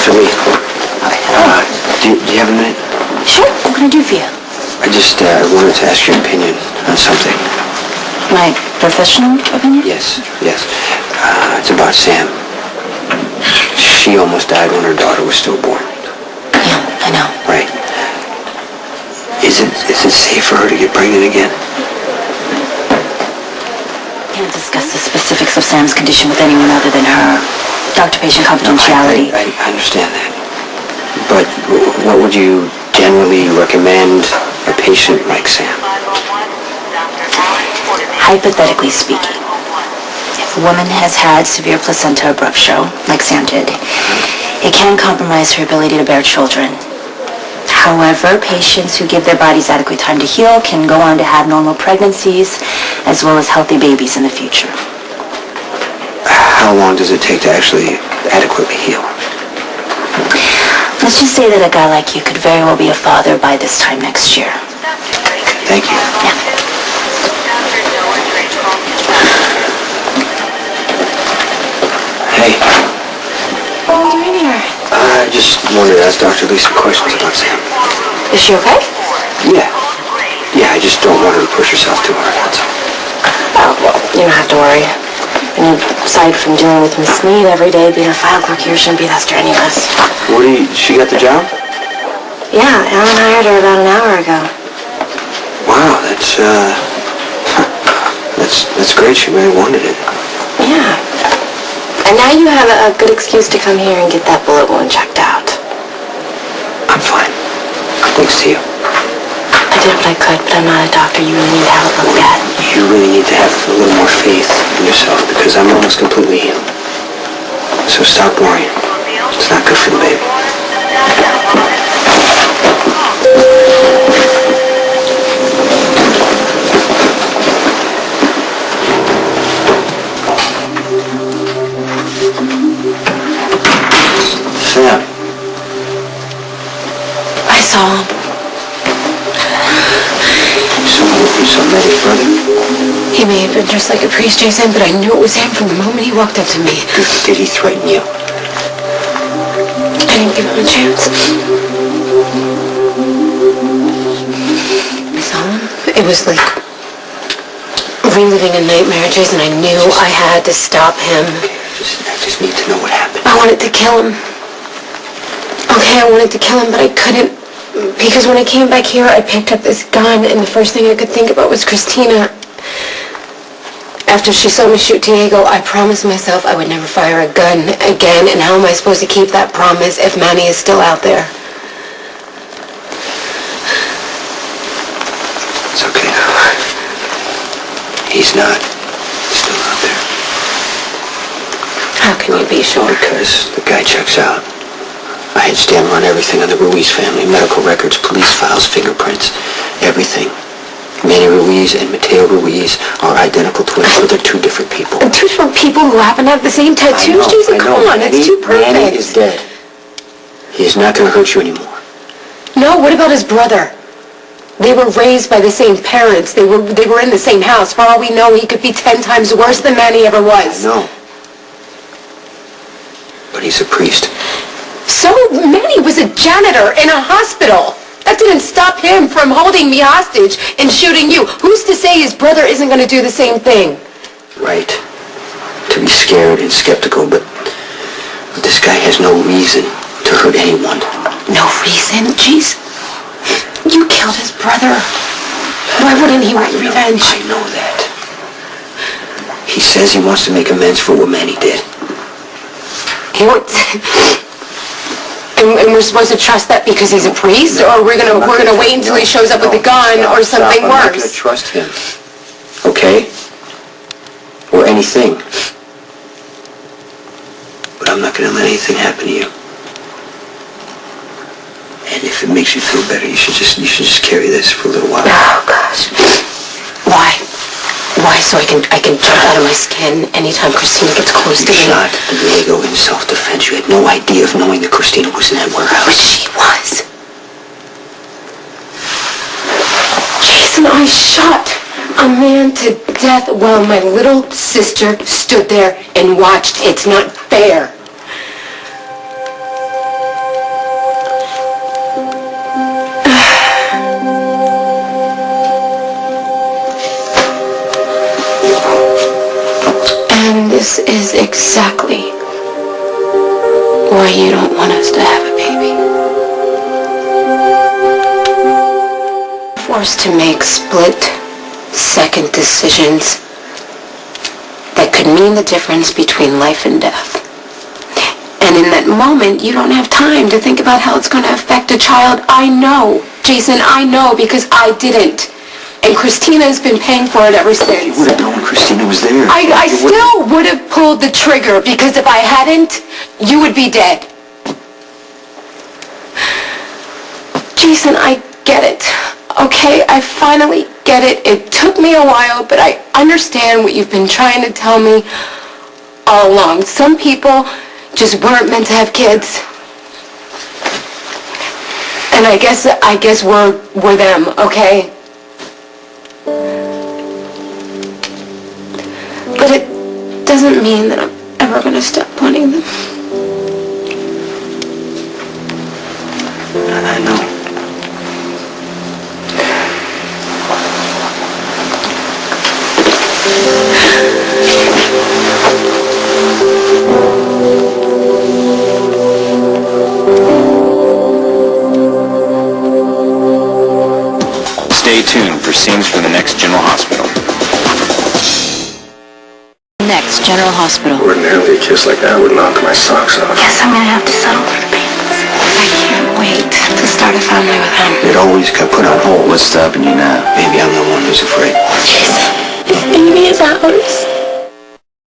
Dr. Lee. Do you have a minute? Sure. What can I do for you? I just wanted to ask your opinion on something. My professional opinion? Yes. It's about Sam. She almost died when her daughter was stillborn. Yeah, I know. Right. Is it safe for her to get pregnant again? Can't discuss the specifics of Sam's condition with anyone other than her. Doctor-patient confidentiality. I understand that. But what would you generally recommend a patient like Sam? Hypothetically speaking, if a woman has had severe placenta abruptio, like Sam did, it can compromise her ability to bear children. However, patients who give their bodies adequate time to heal can go on to have normal pregnancies as well as healthy babies in the future. How long does it take to actually adequately heal? Let's just say that a guy like you could very well be a father by this time next year. Thank you. Yeah. Hey. What are you doing here? I just wanted to ask Dr. Lee some questions about Sam. Is she okay? Yeah, I just don't want her to push herself too hard, that's all. Oh, well, you don't have to worry. And aside from dealing with Miss Sneed every day, being a file clerk here shouldn't be that strenuous. She got the job? Yeah, Alan hired her about an hour ago. Wow, that's great. She really wanted it. Yeah. And now you have a good excuse to come here and get that bullet wound checked out. I'm fine. Thanks to you. I did what I could, but I'm not a doctor. You really need to have it looked at. You really need to have a little more faith in yourself because I'm almost completely healed. So stop worrying. It's not good for the baby. Sam. I saw him. You saw Maddie's brother? He may have been dressed like a priest, Jason, but I knew it was him from the moment he walked up to me. Did he threaten you? I didn't give him a chance. I saw him. It was like reliving a nightmare, Jason. I knew I had to stop him. I just need to know what happened. I wanted to kill him. Okay, I wanted to kill him, but I couldn't. Because when I came back here, I picked up this gun, and the first thing I could think about was Christina. After she saw me shoot Diego, I promised myself I would never fire a gun again, and how am I supposed to keep that promise if Manny is still out there? It's okay now. He's not still out there. How can you be sure? Because the guy checks out. I had Stan run everything on the Ruiz family, medical records, police files, fingerprints, everything. Manny Ruiz and Mateo Ruiz are identical twins, but they're two different people. And two different people who happen to have the same tattoos? Jason, come on, it's too perfect. Manny is dead. He's not going to hurt you anymore. No, what about his brother? They were raised by the same parents. They were in the same house. For all we know, he could be 10 times worse than Manny ever was. I know. But he's a priest. So Manny was a janitor in a hospital. That didn't stop him from holding me hostage and shooting you. Who's to say his brother isn't going to do the same thing? Right. To be scared and skeptical, but this guy has no reason to hurt anyone. No reason? Jeez. You killed his brother. Why wouldn't he want revenge? I know that. He says he wants to make amends for what Manny did. He wants... And we're supposed to trust that because he's a priest, or we're gonna wait until he shows up with a gun or something I'm not gonna worse. trust him. Okay? Or anything. But I'm not gonna let anything happen to you. And if it makes you feel better, you should just carry this for a little while. Oh gosh. Why? Why? So I can jump out of my skin anytime Christina gets close to me. You shot Diego in self-defense. You had no idea of knowing that Christina was in that warehouse. But she was. Jason, I shot a man to death while my little sister stood there and watched. It's not fair. And this is exactly why you don't want us to have a baby. Forced to make split-second decisions that could mean the difference between life and death. And in that moment, you don't have time to think about how it's going to affect a child. I know, Jason, I know, because I didn't. And Christina's been paying for it ever since. You would have known Christina was there. I still would have pulled the trigger, because if I hadn't, you would be dead. Jason, I get it. Okay, I finally get it. It took me a while, but I understand what you've been trying to tell me all along. Some people just weren't meant to have kids. And I guess we're them, okay? But it doesn't mean that I'm ever going to stop wanting them. I know. Stay tuned for scenes from the next General Hospital. Next, General Hospital. Ordinarily, a kiss like that would knock my socks off. Guess I'm going to have to settle for the payments. I can't wait to start a family with him. It always got put on hold. What's stopping you now? Maybe I'm the one who's afraid. Jason, this baby is ours.